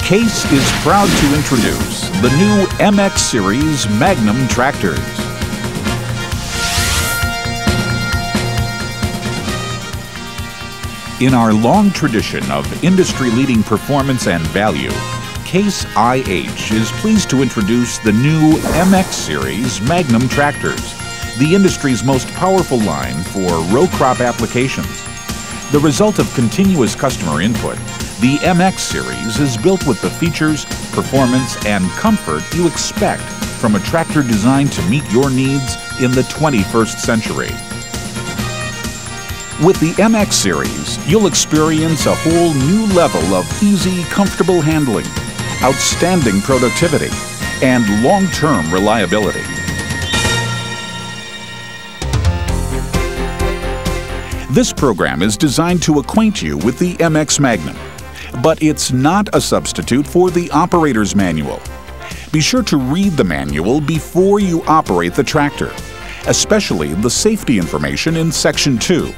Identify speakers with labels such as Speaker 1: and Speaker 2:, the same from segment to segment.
Speaker 1: Case is proud to introduce the new MX Series Magnum tractors. In our long tradition of industry-leading performance and value, Case IH is pleased to introduce the new MX Series Magnum tractors, the industry's most powerful line for row crop applications. The result of continuous customer input, the MX Series is built with the features, performance, and comfort you expect from a tractor designed to meet your needs in the 21st century. With the MX Series, you'll experience a whole new level of easy, comfortable handling, outstanding productivity, and long-term reliability. This program is designed to acquaint you with the MX Magnum, but it's not a substitute for the operator's manual. Be sure to read the manual before you operate the tractor, especially the safety information in Section 2,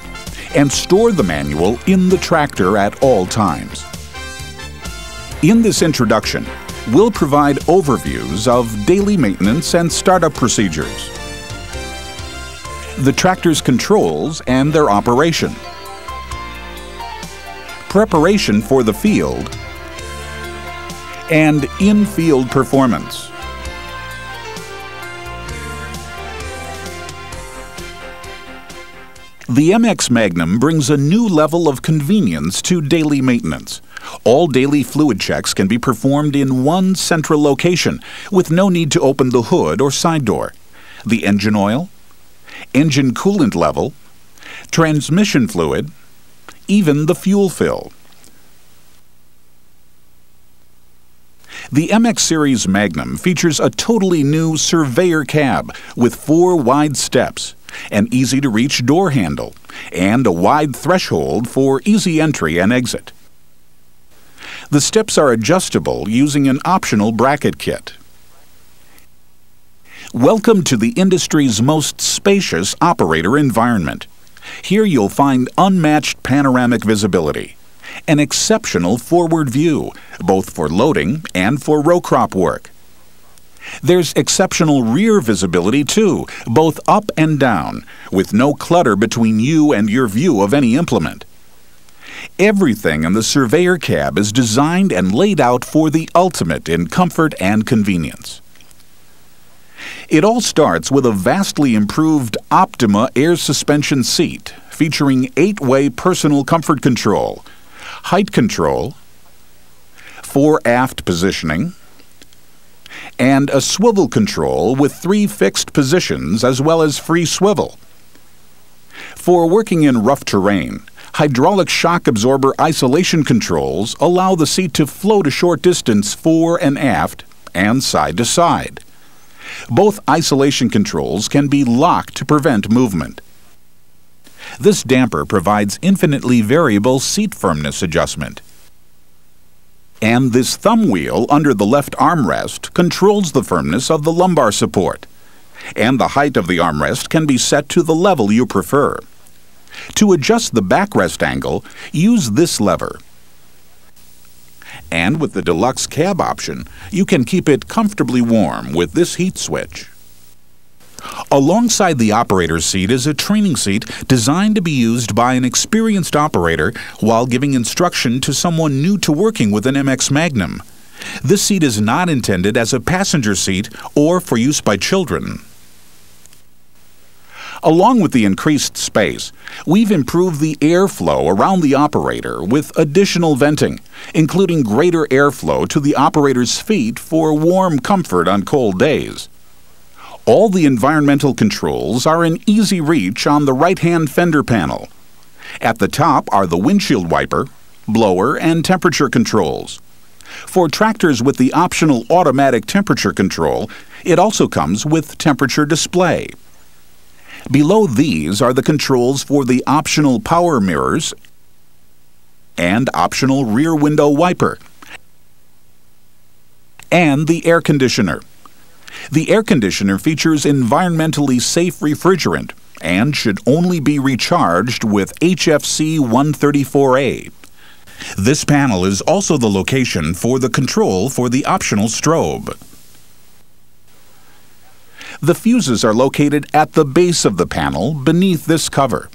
Speaker 1: and store the manual in the tractor at all times. In this introduction, we'll provide overviews of daily maintenance and startup procedures, the tractor's controls and their operation, preparation for the field, and in-field performance. The MX Magnum brings a new level of convenience to daily maintenance. All daily fluid checks can be performed in one central location with no need to open the hood or side door. The engine oil, engine coolant level, transmission fluid, even the fuel fill. The MX Series Magnum features a totally new surveyor cab with 4 wide steps, an easy-to-reach door handle, and a wide threshold for easy entry and exit. The steps are adjustable using an optional bracket kit. Welcome to the industry's most spacious operator environment. Here you'll find unmatched panoramic visibility, an exceptional forward view, both for loading and for row crop work. There's exceptional rear visibility too, both up and down, with no clutter between you and your view of any implement. Everything in the surveyor cab is designed and laid out for the ultimate in comfort and convenience. It all starts with a vastly improved Optima air suspension seat featuring 8-way personal comfort control, height control, fore-aft positioning, and a swivel control with 3 fixed positions as well as free swivel. For working in rough terrain, hydraulic shock absorber isolation controls allow the seat to float a short distance fore and aft and side to side. Both isolation controls can be locked to prevent movement. This damper provides infinitely variable seat firmness adjustment. And this thumb wheel under the left armrest controls the firmness of the lumbar support. And the height of the armrest can be set to the level you prefer. To adjust the backrest angle, use this lever. And with the deluxe cab option, you can keep it comfortably warm with this heat switch. Alongside the operator's seat is a training seat designed to be used by an experienced operator while giving instruction to someone new to working with an MX Magnum. This seat is not intended as a passenger seat or for use by children. Along with the increased space, we've improved the airflow around the operator with additional venting, including greater airflow to the operator's feet for warm comfort on cold days. All the environmental controls are in easy reach on the right-hand fender panel. At the top are the windshield wiper, blower, and temperature controls. For tractors with the optional automatic temperature control, it also comes with temperature display. Below these are the controls for the optional power mirrors and optional rear window wiper, and the air conditioner. The air conditioner features environmentally safe refrigerant and should only be recharged with HFC 134A. This panel is also the location for the control for the optional strobe. The fuses are located at the base of the panel beneath this cover,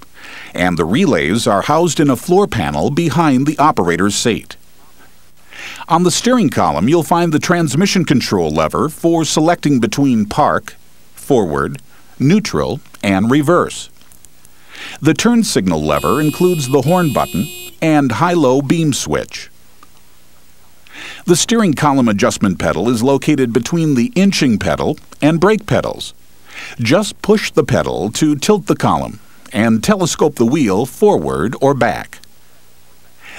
Speaker 1: and the relays are housed in a floor panel behind the operator's seat. On the steering column, you'll find the transmission control lever for selecting between park, forward, neutral, and reverse. The turn signal lever includes the horn button and high-low beam switch. The steering column adjustment pedal is located between the inching pedal and brake pedals. Just push the pedal to tilt the column and telescope the wheel forward or back.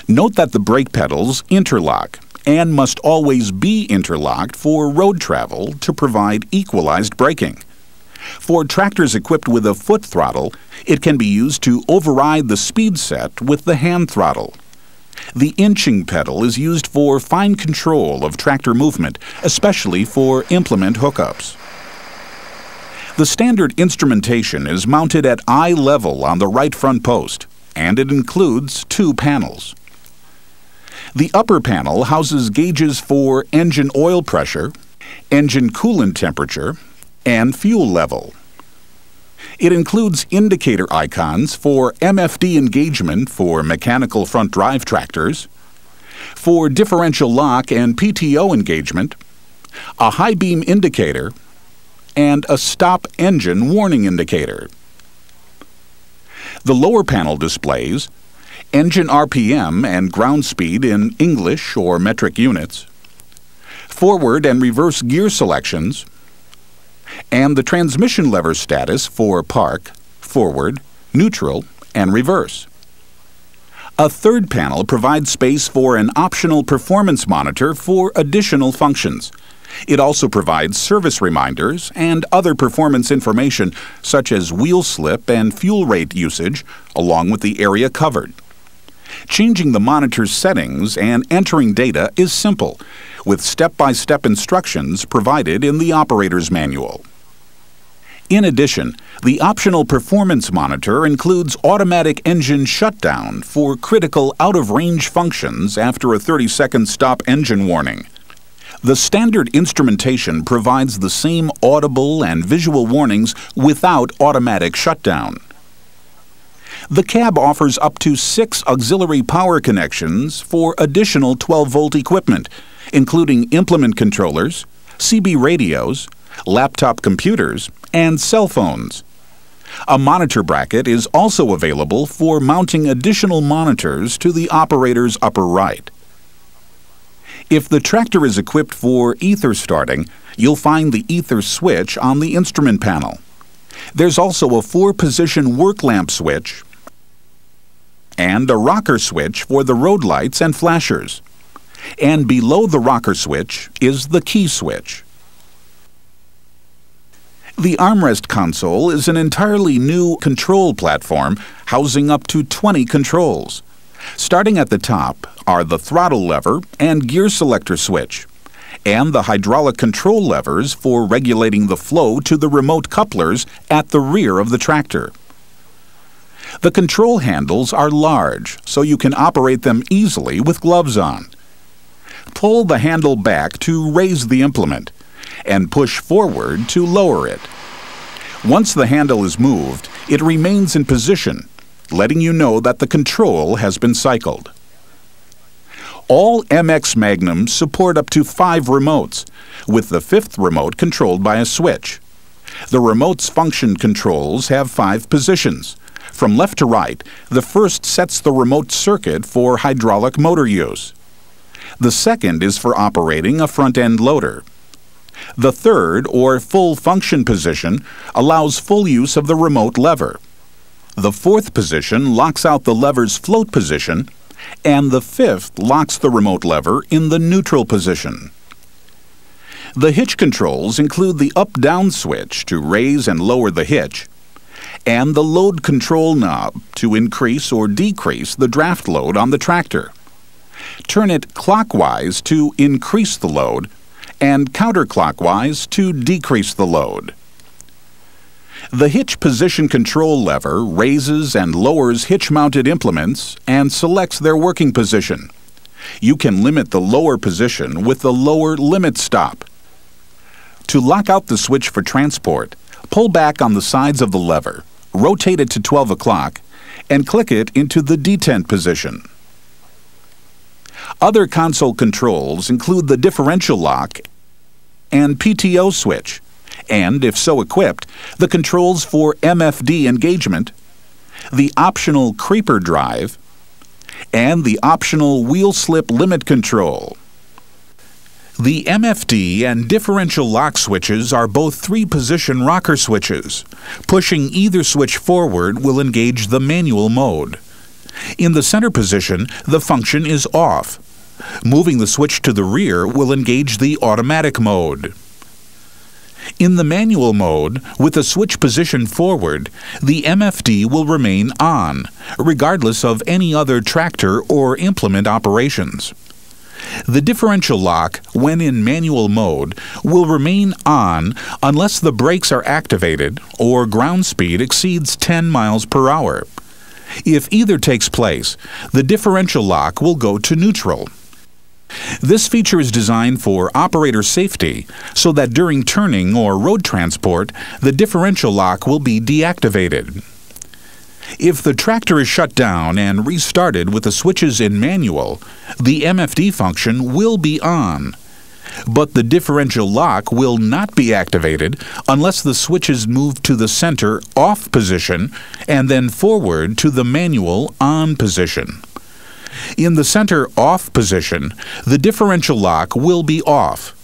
Speaker 1: Note that the brake pedals interlock and must always be interlocked for road travel to provide equalized braking. For tractors equipped with a foot throttle, it can be used to override the speed set with the hand throttle. The inching pedal is used for fine control of tractor movement, especially for implement hookups. The standard instrumentation is mounted at eye level on the right front post, and it includes 2 panels. The upper panel houses gauges for engine oil pressure, engine coolant temperature, and fuel level. It includes indicator icons for MFD engagement for mechanical front drive tractors, for differential lock and PTO engagement, a high beam indicator, and a stop engine warning indicator. The lower panel displays engine RPM and ground speed in English or metric units, forward and reverse gear selections, and the transmission lever status for park, forward, neutral, and reverse. A third panel provides space for an optional performance monitor for additional functions. It also provides service reminders and other performance information such as wheel slip and fuel rate usage, along with the area covered. Changing the monitor's settings and entering data is simple, with step-by-step instructions provided in the operator's manual. In addition, the optional performance monitor includes automatic engine shutdown for critical out-of-range functions after a 30-second stop engine warning. The standard instrumentation provides the same audible and visual warnings without automatic shutdown. The cab offers up to 6 auxiliary power connections for additional 12-volt equipment, including implement controllers, CB radios, laptop computers, and cell phones. A monitor bracket is also available for mounting additional monitors to the operator's upper right. If the tractor is equipped for ether starting, you'll find the ether switch on the instrument panel. There's also a 4-position work lamp switch and a rocker switch for the road lights and flashers. And below the rocker switch is the key switch. The armrest console is an entirely new control platform housing up to 20 controls. Starting at the top are the throttle lever and gear selector switch, and the hydraulic control levers for regulating the flow to the remote couplers at the rear of the tractor. The control handles are large, so you can operate them easily with gloves on. Pull the handle back to raise the implement, and push forward to lower it. Once the handle is moved, it remains in position, letting you know that the control has been cycled. All MX Magnums support up to 5 remotes, with the 5th remote controlled by a switch. The remote's function controls have 5 positions. From left to right, the first sets the remote circuit for hydraulic motor use. The second is for operating a front-end loader. The third, or full function position, allows full use of the remote lever. The 4th position locks out the lever's float position, and the 5th locks the remote lever in the neutral position. The hitch controls include the up-down switch to raise and lower the hitch, and the load control knob to increase or decrease the draft load on the tractor. Turn it clockwise to increase the load, and counterclockwise to decrease the load. The hitch position control lever raises and lowers hitch-mounted implements and selects their working position. You can limit the lower position with the lower limit stop. To lock out the switch for transport, pull back on the sides of the lever, rotate it to 12 o'clock, and click it into the detent position. Other console controls include the differential lock and PTO switch, and, if so equipped, the controls for MFD engagement, the optional creeper drive, and the optional wheel slip limit control. The MFD and differential lock switches are both three-position rocker switches. Pushing either switch forward will engage the manual mode. In the center position, the function is off. Moving the switch to the rear will engage the automatic mode. In the manual mode, with the switch position forward, the MFD will remain on, regardless of any other tractor or implement operations. The differential lock, when in manual mode, will remain on unless the brakes are activated or ground speed exceeds 10 miles per hour. If either takes place, the differential lock will go to neutral. This feature is designed for operator safety so that during turning or road transport, the differential lock will be deactivated. If the tractor is shut down and restarted with the switches in manual, the MFD function will be on. But the differential lock will not be activated unless the switches move to the center off position and then forward to the manual on position. In the center off position, the differential lock will be off.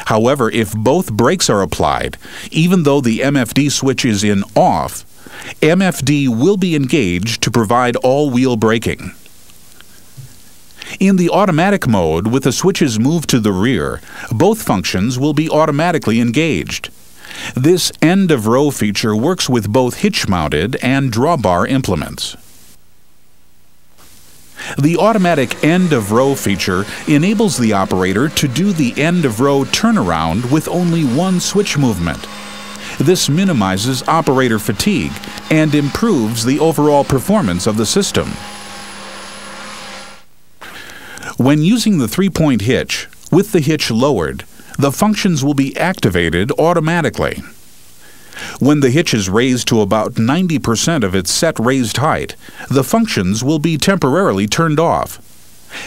Speaker 1: However, if both brakes are applied, even though the MFD switch is in off, MFD will be engaged to provide all-wheel braking. In the automatic mode, with the switches moved to the rear, both functions will be automatically engaged. This end-of-row feature works with both hitch-mounted and drawbar implements. The automatic end-of-row feature enables the operator to do the end-of-row turnaround with only one switch movement. This minimizes operator fatigue and improves the overall performance of the system. When using the three-point hitch, with the hitch lowered, the functions will be activated automatically. When the hitch is raised to about 90% of its set raised height, the functions will be temporarily turned off.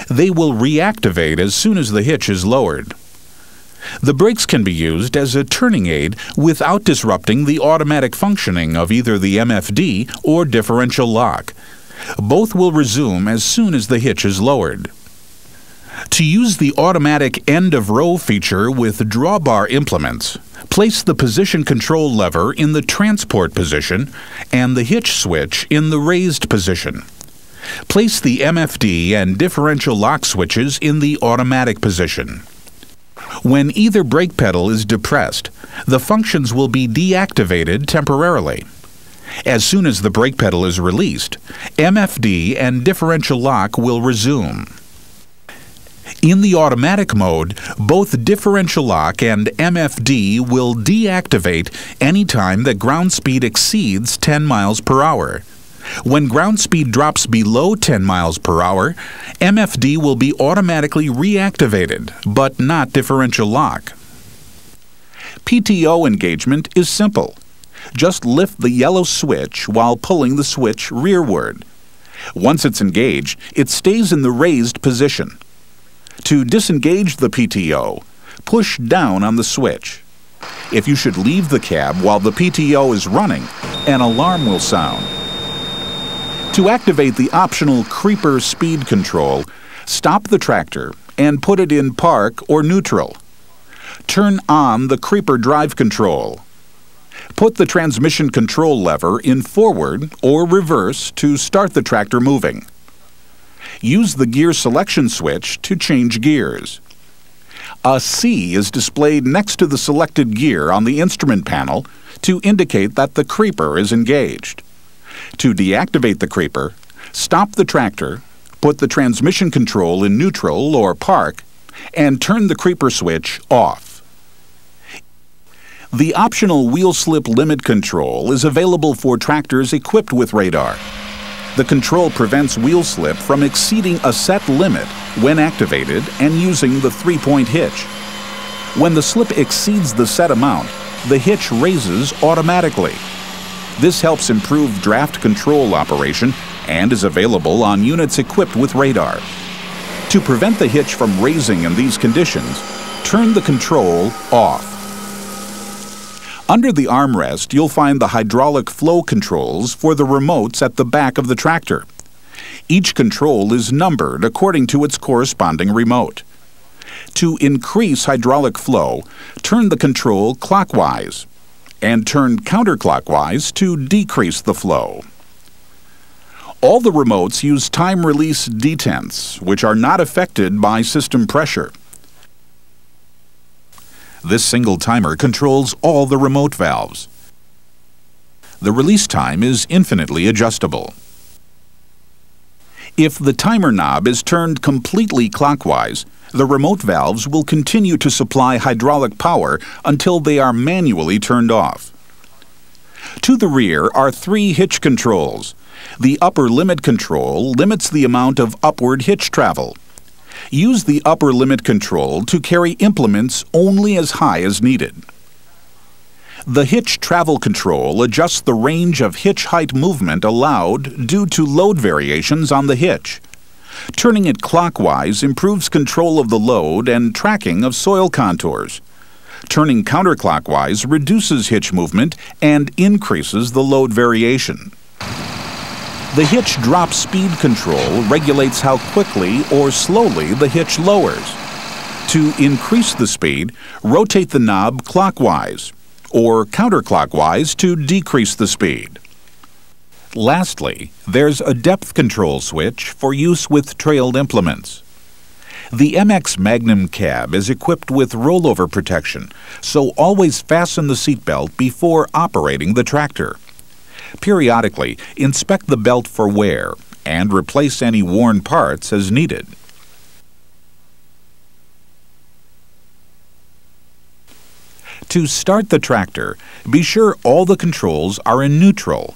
Speaker 1: They will reactivate as soon as the hitch is lowered. The brakes can be used as a turning aid without disrupting the automatic functioning of either the MFD or differential lock. Both will resume as soon as the hitch is lowered. To use the automatic end-of-row feature with drawbar implements, place the position control lever in the transport position and the hitch switch in the raised position. Place the MFD and differential lock switches in the automatic position. When either brake pedal is depressed, the functions will be deactivated temporarily. As soon as the brake pedal is released, MFD and differential lock will resume. In the automatic mode, both differential lock and MFD will deactivate any time that ground speed exceeds 10 miles per hour. When ground speed drops below 10 miles per hour, MFD will be automatically reactivated, but not differential lock. PTO engagement is simple. Just lift the yellow switch while pulling the switch rearward. Once it's engaged, it stays in the raised position. To disengage the PTO, push down on the switch. If you should leave the cab while the PTO is running, an alarm will sound. To activate the optional creeper speed control, stop the tractor and put it in park or neutral. Turn on the creeper drive control. Put the transmission control lever in forward or reverse to start the tractor moving. Use the gear selection switch to change gears. A C is displayed next to the selected gear on the instrument panel to indicate that the creeper is engaged. To deactivate the creeper, stop the tractor, put the transmission control in neutral or park, and turn the creeper switch off. The optional wheel slip limit control is available for tractors equipped with radar. The control prevents wheel slip from exceeding a set limit when activated and using the 3-point hitch. When the slip exceeds the set amount, the hitch raises automatically. This helps improve draft control operation and is available on units equipped with radar. To prevent the hitch from raising in these conditions, turn the control off. Under the armrest, you'll find the hydraulic flow controls for the remotes at the back of the tractor. Each control is numbered according to its corresponding remote. To increase hydraulic flow, turn the control clockwise and turn counterclockwise to decrease the flow. All the remotes use time-release detents, which are not affected by system pressure. This single timer controls all the remote valves. The release time is infinitely adjustable. If the timer knob is turned completely clockwise, the remote valves will continue to supply hydraulic power until they are manually turned off. To the rear are 3 hitch controls. The upper limit control limits the amount of upward hitch travel. Use the upper limit control to carry implements only as high as needed. The hitch travel control adjusts the range of hitch height movement allowed due to load variations on the hitch. Turning it clockwise improves control of the load and tracking of soil contours. Turning counterclockwise reduces hitch movement and increases the load variation. The hitch drop speed control regulates how quickly or slowly the hitch lowers. To increase the speed, rotate the knob clockwise or counterclockwise to decrease the speed. Lastly, there's a depth control switch for use with trailed implements. The MX Magnum cab is equipped with rollover protection, so always fasten the seatbelt before operating the tractor. Periodically, inspect the belt for wear and replace any worn parts as needed. To start the tractor, be sure all the controls are in neutral.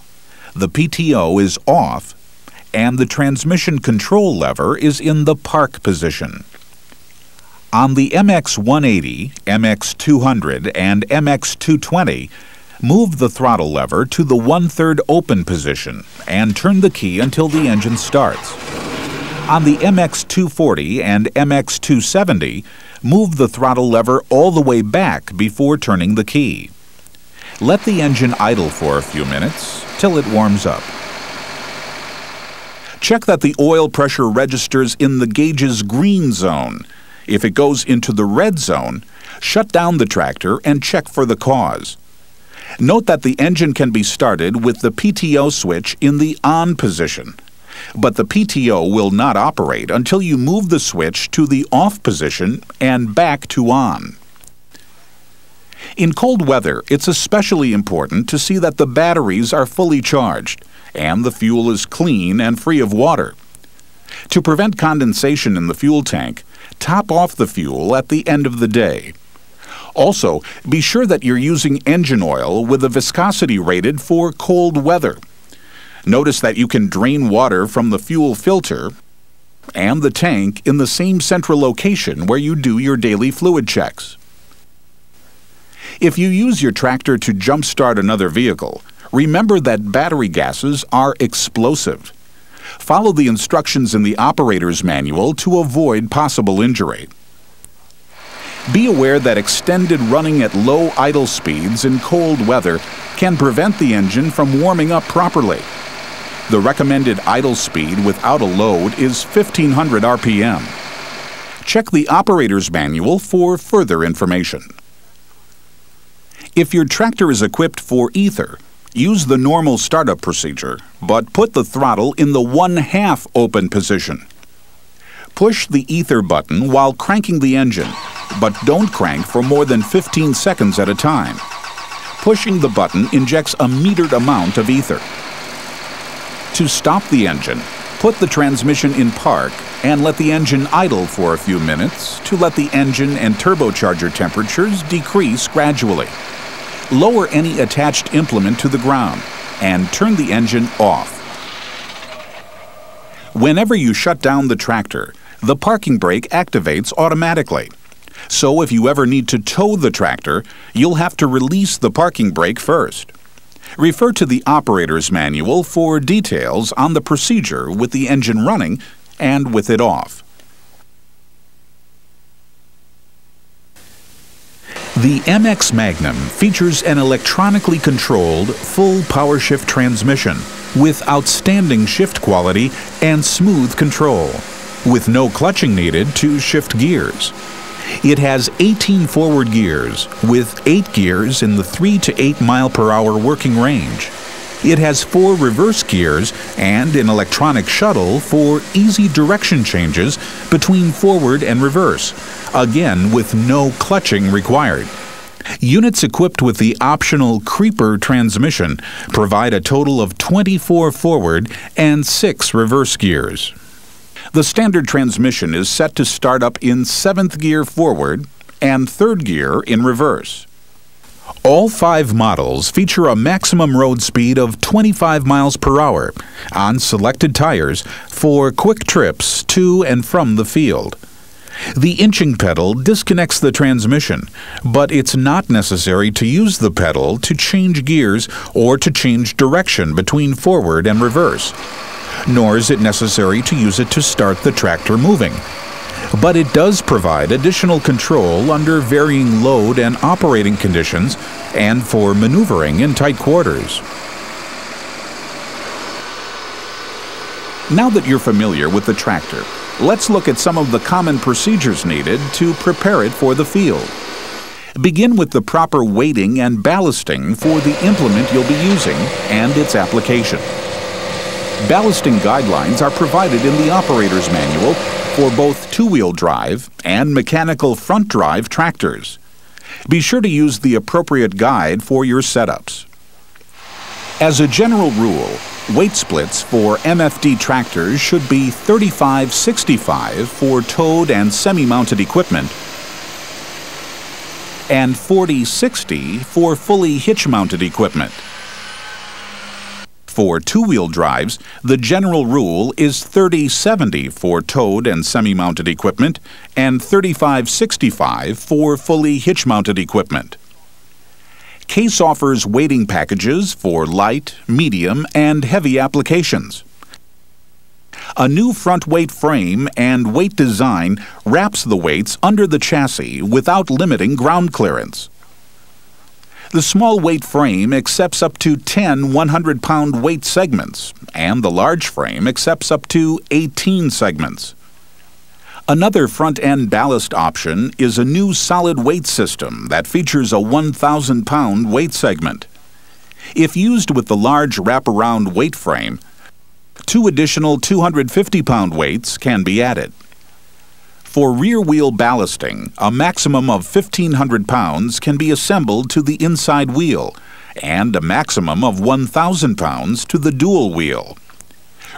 Speaker 1: The PTO is off, and the transmission control lever is in the park position. On the MX-180, MX-200, and MX-220, move the throttle lever to the 1/3 open position and turn the key until the engine starts. On the MX-240 and MX-270, move the throttle lever all the way back before turning the key. Let the engine idle for a few minutes till it warms up. Check that the oil pressure registers in the gauge's green zone. If it goes into the red zone, shut down the tractor and check for the cause. Note that the engine can be started with the PTO switch in the on position, but the PTO will not operate until you move the switch to the off position and back to on. In cold weather, it's especially important to see that the batteries are fully charged and the fuel is clean and free of water. To prevent condensation in the fuel tank, top off the fuel at the end of the day. Also, be sure that you're using engine oil with a viscosity rated for cold weather. Notice that you can drain water from the fuel filter and the tank in the same central location where you do your daily fluid checks. If you use your tractor to jump-start another vehicle, remember that battery gases are explosive. Follow the instructions in the operator's manual to avoid possible injury. Be aware that extended running at low idle speeds in cold weather can prevent the engine from warming up properly. The recommended idle speed without a load is 1500 RPM. Check the operator's manual for further information. If your tractor is equipped for ether, use the normal startup procedure, but put the throttle in the 1/2 open position. Push the ether button while cranking the engine, but don't crank for more than 15 seconds at a time. Pushing the button injects a metered amount of ether. To stop the engine, put the transmission in park and let the engine idle for a few minutes to let the engine and turbocharger temperatures decrease gradually. lower any attached implement to the ground and turn the engine off. Whenever you shut down the tractor, the parking brake activates automatically. So if you ever need to tow the tractor, you'll have to release the parking brake first. Refer to the operator's manual for details on the procedure with the engine running and with it off. The MX Magnum features an electronically controlled full power shift transmission with outstanding shift quality and smooth control, with no clutching needed to shift gears. It has 18 forward gears, with 8 gears in the 3 to 8 mile/hour working range. It has 4 reverse gears and an electronic shuttle for easy direction changes between forward and reverse, again with no clutching required. Units equipped with the optional creeper transmission provide a total of 24 forward and 6 reverse gears. The standard transmission is set to start up in 7th gear forward and 3rd gear in reverse. All 5 models feature a maximum road speed of 25 miles per hour on selected tires for quick trips to and from the field. The inching pedal disconnects the transmission, but it's not necessary to use the pedal to change gears or to change direction between forward and reverse. Nor is it necessary to use it to start the tractor moving. But it does provide additional control under varying load and operating conditions and for maneuvering in tight quarters. Now that you're familiar with the tractor, let's look at some of the common procedures needed to prepare it for the field. Begin with the proper weighting and ballasting for the implement you'll be using and its application. Ballasting guidelines are provided in the operator's manual for both two-wheel drive and mechanical front drive tractors. Be sure to use the appropriate guide for your setups. As a general rule, weight splits for MFD tractors should be 35-65 for towed and semi-mounted equipment and 40-60 for fully hitch-mounted equipment. For two-wheel drives, the general rule is 30-70 for towed and semi-mounted equipment and 35-65 for fully hitch-mounted equipment. Case offers weighting packages for light, medium, and heavy applications. A new front weight frame and weight design wraps the weights under the chassis without limiting ground clearance. The small weight frame accepts up to 10 100-pound weight segments, and the large frame accepts up to 18 segments. Another front-end ballast option is a new solid weight system that features a 1,000-pound weight segment. If used with the large wraparound weight frame, 2 additional 250-pound weights can be added. For rear wheel ballasting, a maximum of 1,500 pounds can be assembled to the inside wheel, and a maximum of 1,000 pounds to the dual wheel.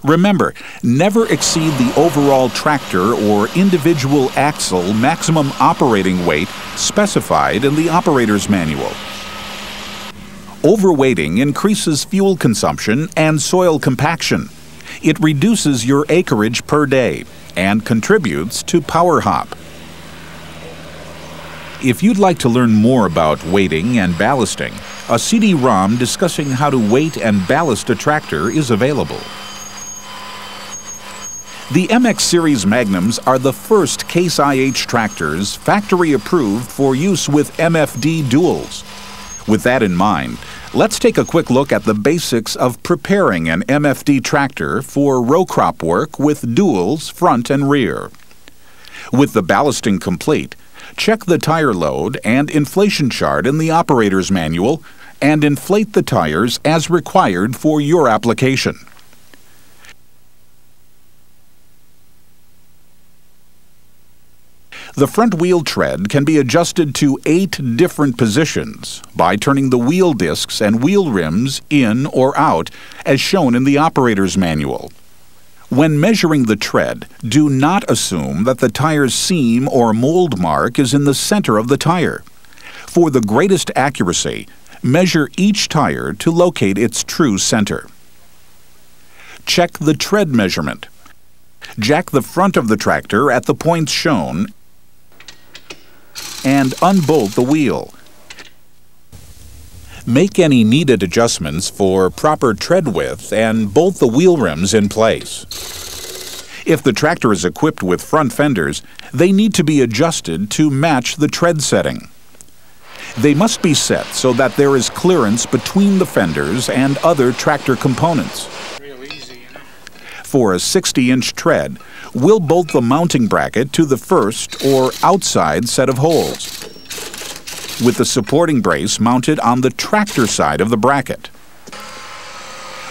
Speaker 1: Remember, never exceed the overall tractor or individual axle maximum operating weight specified in the operator's manual. Overweighting increases fuel consumption and soil compaction. It reduces your acreage per day and contributes to power hop. If you'd like to learn more about weighting and ballasting, a CD-ROM discussing how to weight and ballast a tractor is available. The MX Series Magnums are the first Case IH tractors factory approved for use with MFD duals. With that in mind, let's take a quick look at the basics of preparing an MFD tractor for row crop work with duals front and rear. With the ballasting complete, check the tire load and inflation chart in the operator's manual and inflate the tires as required for your application. The front wheel tread can be adjusted to 8 different positions by turning the wheel discs and wheel rims in or out as shown in the operator's manual. When measuring the tread, do not assume that the tire's seam or mold mark is in the center of the tire. For the greatest accuracy, Measure each tire to locate its true center. Check the tread measurement. Jack the front of the tractor at the points shown and unbolt the wheel. Make any needed adjustments for proper tread width and bolt the wheel rims in place. If the tractor is equipped with front fenders, they need to be adjusted to match the tread setting. They must be set so that there is clearance between the fenders and other tractor components. For a 60-inch tread, we'll bolt the mounting bracket to the first or outside set of holes, with the supporting brace mounted on the tractor side of the bracket.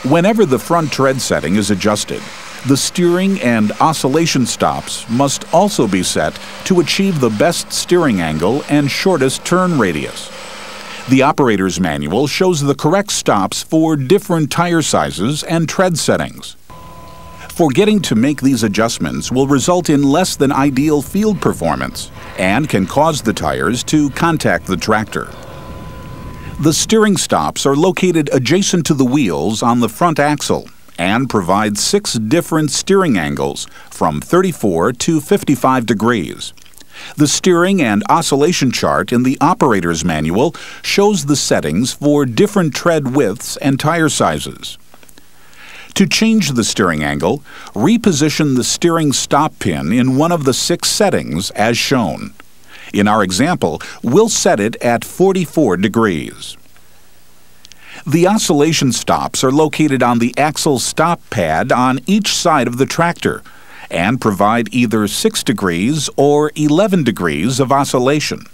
Speaker 1: Whenever the front tread setting is adjusted, the steering and oscillation stops must also be set to achieve the best steering angle and shortest turn radius. The operator's manual shows the correct stops for different tire sizes and tread settings. Forgetting to make these adjustments will result in less than ideal field performance and can cause the tires to contact the tractor. The steering stops are located adjacent to the wheels on the front axle and provide 6 different steering angles from 34 to 55 degrees. The steering and oscillation chart in the operator's manual shows the settings for different tread widths and tire sizes. To change the steering angle, reposition the steering stop pin in one of the 6 settings as shown. In our example, we'll set it at 44 degrees. The oscillation stops are located on the axle stop pad on each side of the tractor and provide either 6 degrees or 11 degrees of oscillation.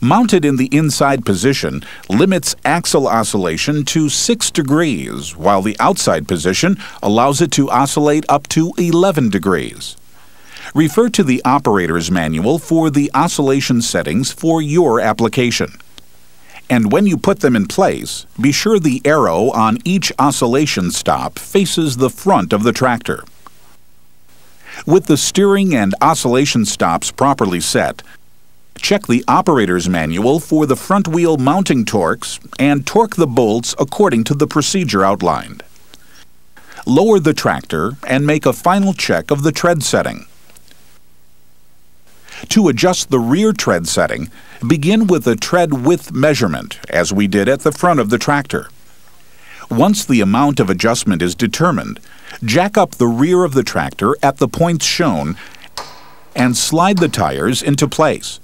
Speaker 1: Mounted in the inside position limits axle oscillation to 6 degrees, while the outside position allows it to oscillate up to 11 degrees. Refer to the operator's manual for the oscillation settings for your application. And when you put them in place, be sure the arrow on each oscillation stop faces the front of the tractor. With the steering and oscillation stops properly set, check the operator's manual for the front wheel mounting torques and torque the bolts according to the procedure outlined. Lower the tractor and make a final check of the tread setting. To adjust the rear tread setting, begin with a tread width measurement, as we did at the front of the tractor. Once the amount of adjustment is determined, jack up the rear of the tractor at the points shown and slide the tires into place.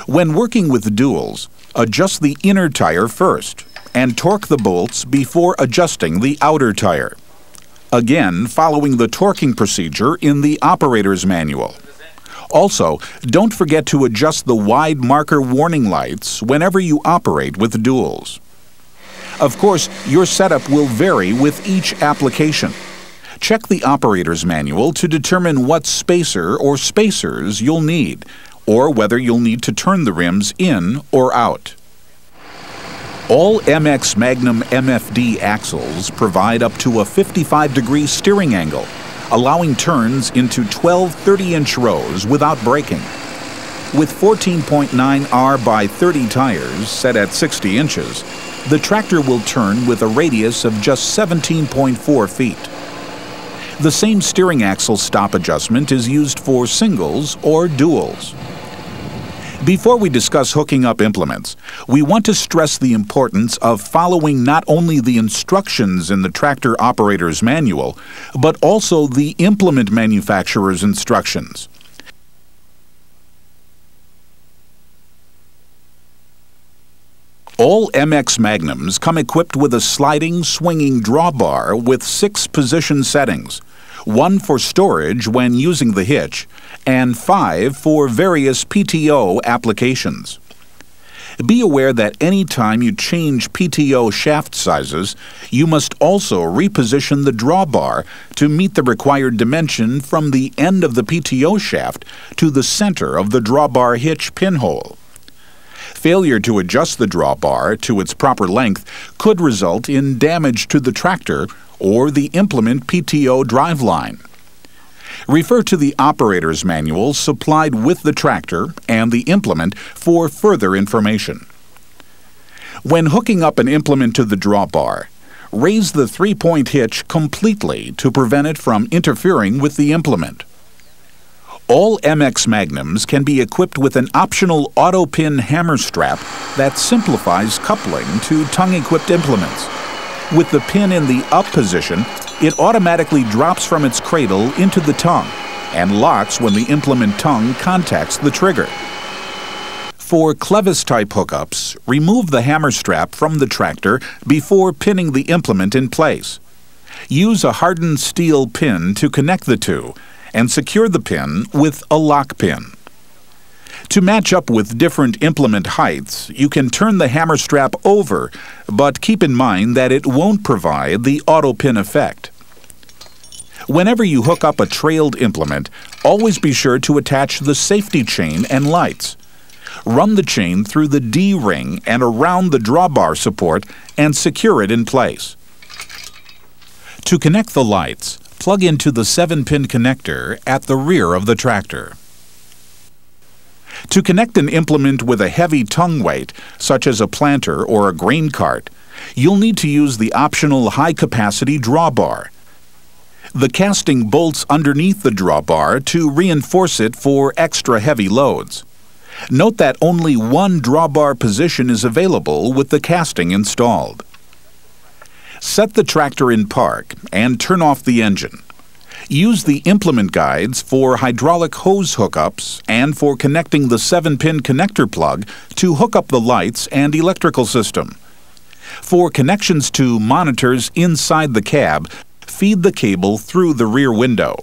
Speaker 1: When working with duals, adjust the inner tire first and torque the bolts before adjusting the outer tire. Again, following the torquing procedure in the operator's manual. Also, don't forget to adjust the wide marker warning lights whenever you operate with duals. Of course, your setup will vary with each application. Check the operator's manual to determine what spacer or spacers you'll need, or whether you'll need to turn the rims in or out. All MX Magnum MFD axles provide up to a 55-degree steering angle, allowing turns into 12 30-inch rows without braking. With 14.9 R by 30 tires set at 60 inches, the tractor will turn with a radius of just 17.4 feet. The same steering axle stop adjustment is used for singles or duals. Before we discuss hooking up implements, we want to stress the importance of following not only the instructions in the tractor operator's manual, but also the implement manufacturer's instructions. All MX Magnums come equipped with a sliding, swinging drawbar with 6 position settings, 1 for storage when using the hitch, and 5 for various PTO applications. Be aware that any time you change PTO shaft sizes, you must also reposition the drawbar to meet the required dimension from the end of the PTO shaft to the center of the drawbar hitch pinhole. Failure to adjust the drawbar to its proper length could result in damage to the tractor or the implement PTO driveline. Refer to the operator's manual supplied with the tractor and the implement for further information. When hooking up an implement to the drawbar, raise the three-point hitch completely to prevent it from interfering with the implement. All MX Magnums can be equipped with an optional auto-pin hammer strap that simplifies coupling to tongue-equipped implements. With the pin in the up position, it automatically drops from its cradle into the tongue and locks when the implement tongue contacts the trigger. For clevis-type hookups, remove the hammer strap from the tractor before pinning the implement in place. Use a hardened steel pin to connect the two and secure the pin with a lock pin. To match up with different implement heights, you can turn the hammer strap over, but keep in mind that it won't provide the auto pin effect. Whenever you hook up a trailed implement, always be sure to attach the safety chain and lights. Run the chain through the D-ring and around the drawbar support and secure it in place. To connect the lights, plug into the 7-pin connector at the rear of the tractor. To connect an implement with a heavy tongue weight, such as a planter or a grain cart, you'll need to use the optional high-capacity drawbar. The casting bolts underneath the drawbar to reinforce it for extra heavy loads. Note that only one drawbar position is available with the casting installed. Set the tractor in park and turn off the engine. Use the implement guides for hydraulic hose hookups and for connecting the 7-pin connector plug to hook up the lights and electrical system. For connections to monitors inside the cab, feed the cable through the rear window.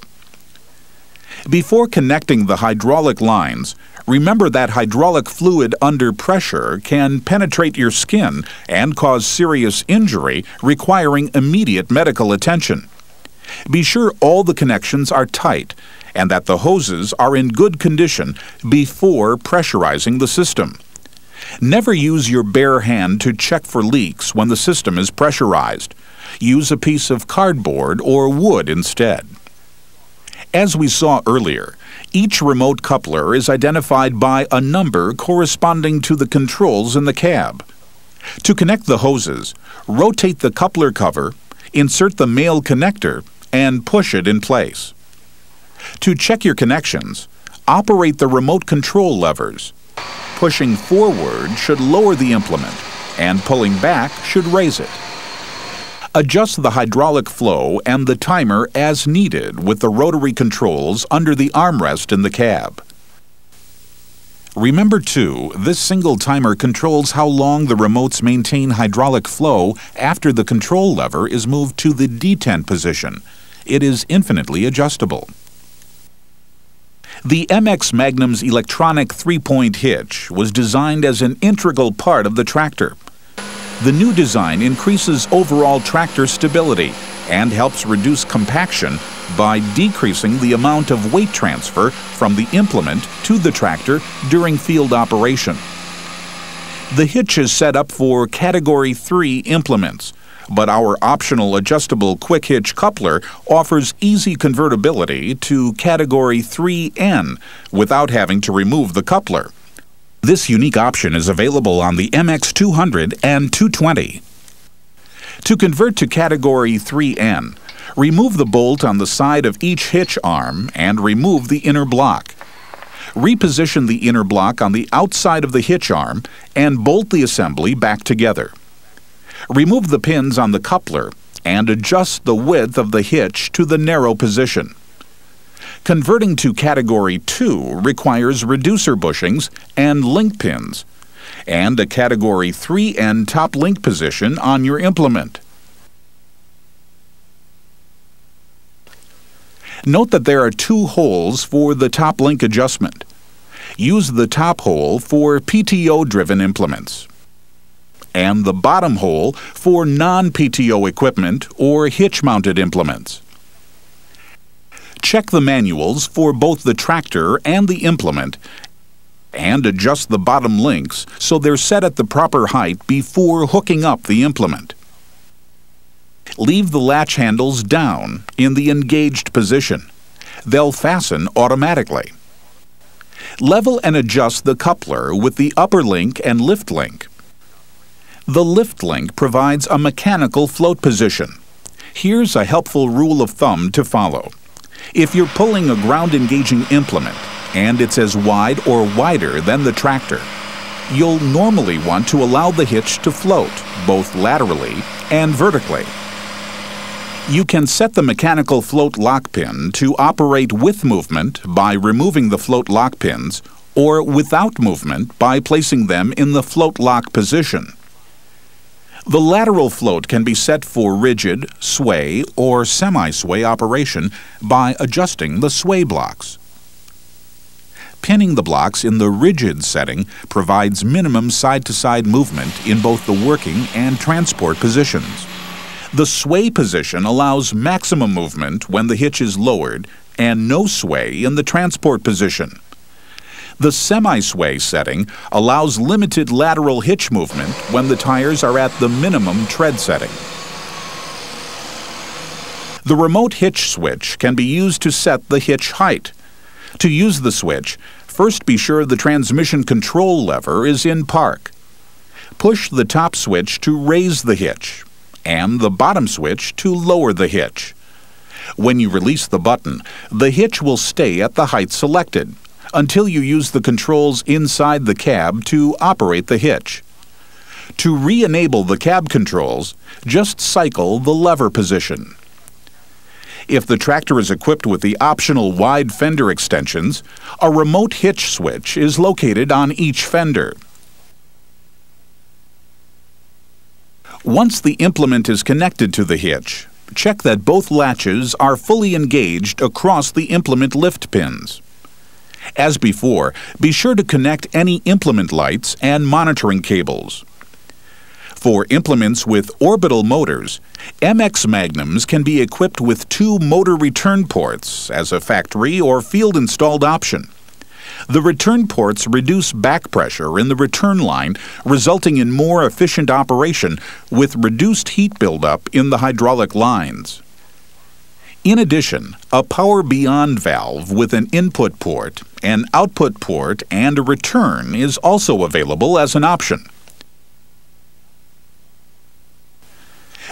Speaker 1: Before connecting the hydraulic lines, remember that hydraulic fluid under pressure can penetrate your skin and cause serious injury requiring immediate medical attention. Be sure all the connections are tight and that the hoses are in good condition before pressurizing the system. Never use your bare hand to check for leaks when the system is pressurized. Use a piece of cardboard or wood instead. As we saw earlier, each remote coupler is identified by a number corresponding to the controls in the cab. To connect the hoses, rotate the coupler cover, insert the male connector, and push it in place. To check your connections, operate the remote control levers. Pushing forward should lower the implement, and pulling back should raise it. Adjust the hydraulic flow and the timer as needed with the rotary controls under the armrest in the cab. Remember too, this single timer controls how long the remotes maintain hydraulic flow after the control lever is moved to the detent position. It is infinitely adjustable. The MX Magnum's electronic 3-point hitch was designed as an integral part of the tractor. The new design increases overall tractor stability and helps reduce compaction by decreasing the amount of weight transfer from the implement to the tractor during field operation. The hitch is set up for Category 3 implements, but our optional adjustable quick hitch coupler offers easy convertibility to Category 3N without having to remove the coupler. This unique option is available on the MX200 and 220. To convert to Category 3N, remove the bolt on the side of each hitch arm and remove the inner block. Reposition the inner block on the outside of the hitch arm and bolt the assembly back together. Remove the pins on the coupler and adjust the width of the hitch to the narrow position. Converting to Category 2 requires reducer bushings and link pins, and a Category 3N top link position on your implement. Note that there are 2 holes for the top link adjustment. Use the top hole for PTO-driven implements, and the bottom hole for non-PTO equipment or hitch-mounted implements. Check the manuals for both the tractor and the implement and adjust the bottom links so they're set at the proper height before hooking up the implement. Leave the latch handles down in the engaged position. They'll fasten automatically. Level and adjust the coupler with the upper link and lift link. The lift link provides a mechanical float position. Here's a helpful rule of thumb to follow. If you're pulling a ground-engaging implement and it's as wide or wider than the tractor, you'll normally want to allow the hitch to float, both laterally and vertically. You can set the mechanical float lock pin to operate with movement by removing the float lock pins, or without movement by placing them in the float lock position. The lateral float can be set for rigid, sway, or semi-sway operation by adjusting the sway blocks. Pinning the blocks in the rigid setting provides minimum side-to-side movement in both the working and transport positions. The sway position allows maximum movement when the hitch is lowered and no sway in the transport position. The semi-sway setting allows limited lateral hitch movement when the tires are at the minimum tread setting. The remote hitch switch can be used to set the hitch height. To use the switch, first be sure the transmission control lever is in park. Push the top switch to raise the hitch, and the bottom switch to lower the hitch. When you release the button, the hitch will stay at the height selected until you use the controls inside the cab to operate the hitch. To re-enable the cab controls, just cycle the lever position. If the tractor is equipped with the optional wide fender extensions, a remote hitch switch is located on each fender. Once the implement is connected to the hitch, check that both latches are fully engaged across the implement lift pins. As before, be sure to connect any implement lights and monitoring cables. For implements with orbital motors, MX Magnums can be equipped with 2 motor return ports as a factory or field-installed option. The return ports reduce back pressure in the return line, resulting in more efficient operation with reduced heat buildup in the hydraulic lines. In addition, a power beyond valve with an input port, an output port, and a return is also available as an option.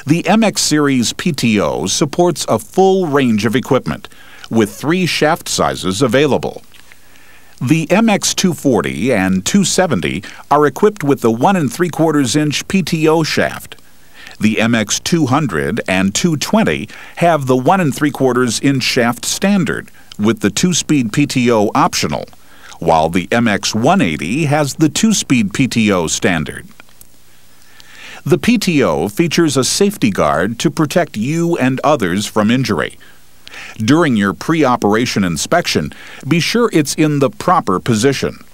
Speaker 1: The MX Series PTO supports a full range of equipment, with 3 shaft sizes available. The MX 240 and 270 are equipped with the 1 3/4 inch PTO shaft. The MX 200 and 220 have the 1 3/4 inch shaft standard, with the 2-speed PTO optional, while the MX 180 has the 2-speed PTO standard. The PTO features a safety guard to protect you and others from injury. During your pre-operation inspection, be sure it's in the proper position.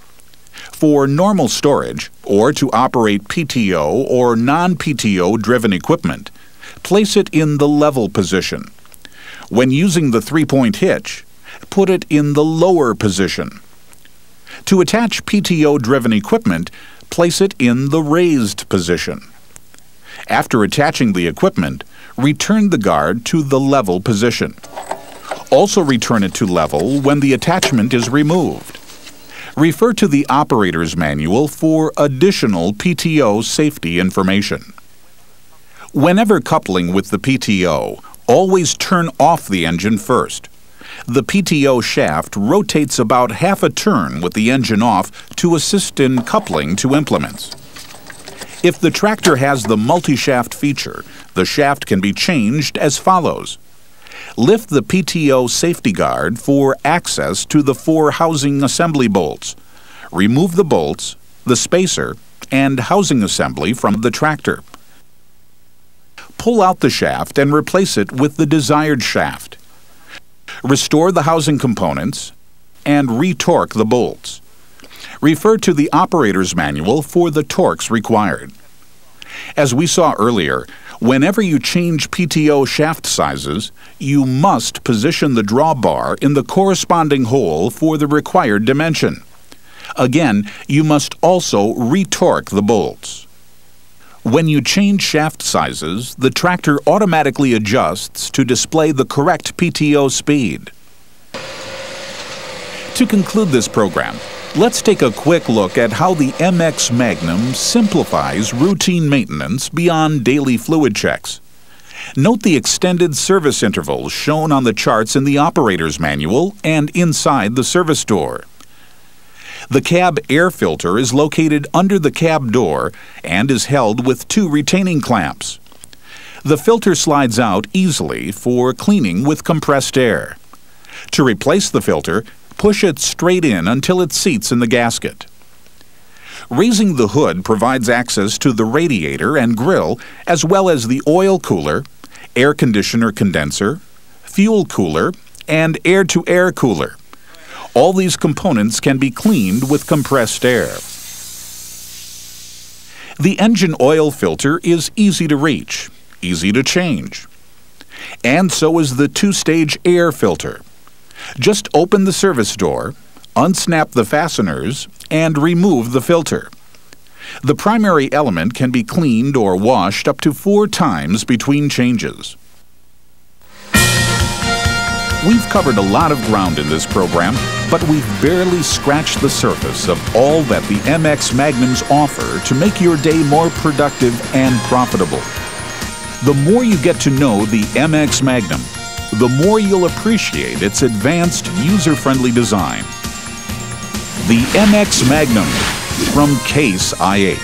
Speaker 1: For normal storage, or to operate PTO or non-PTO driven equipment, place it in the level position. When using the 3-point hitch, put it in the lower position. To attach PTO driven equipment, place it in the raised position. After attaching the equipment, return the guard to the level position. Also return it to level when the attachment is removed. Refer to the operator's manual for additional PTO safety information. Whenever coupling with the PTO, always turn off the engine first. The PTO shaft rotates about half a turn with the engine off to assist in coupling to implements. If the tractor has the multi-shaft feature, the shaft can be changed as follows. Lift the PTO safety guard for access to the 4 housing assembly bolts. Remove the bolts, the spacer, and housing assembly from the tractor. Pull out the shaft and replace it with the desired shaft. Restore the housing components and re-torque the bolts. Refer to the operator's manual for the torques required. As we saw earlier, whenever you change PTO shaft sizes, you must position the drawbar in the corresponding hole for the required dimension. Again, you must also re-torque the bolts. When you change shaft sizes, the tractor automatically adjusts to display the correct PTO speed. To conclude this program, Let's take a quick look at how the MX Magnum simplifies routine maintenance beyond daily fluid checks. Note the extended service intervals shown on the charts in the operator's manual and inside the service door. The cab air filter is located under the cab door and is held with 2 retaining clamps. The filter slides out easily for cleaning with compressed air. To replace the filter, push it straight in until it seats in the gasket. Raising the hood provides access to the radiator and grill, as well as the oil cooler, air conditioner condenser, fuel cooler, and air-to-air cooler. All these components can be cleaned with compressed air. The engine oil filter is easy to reach, easy to change. And so is the 2-stage air filter. Just open the service door, unsnap the fasteners, and remove the filter. The primary element can be cleaned or washed up to 4 times between changes. We've covered a lot of ground in this program, but we've barely scratched the surface of all that the MX Magnums offer to make your day more productive and profitable. The more you get to know the MX Magnum, the more you'll appreciate its advanced, user-friendly design. The MX Magnum from Case IH.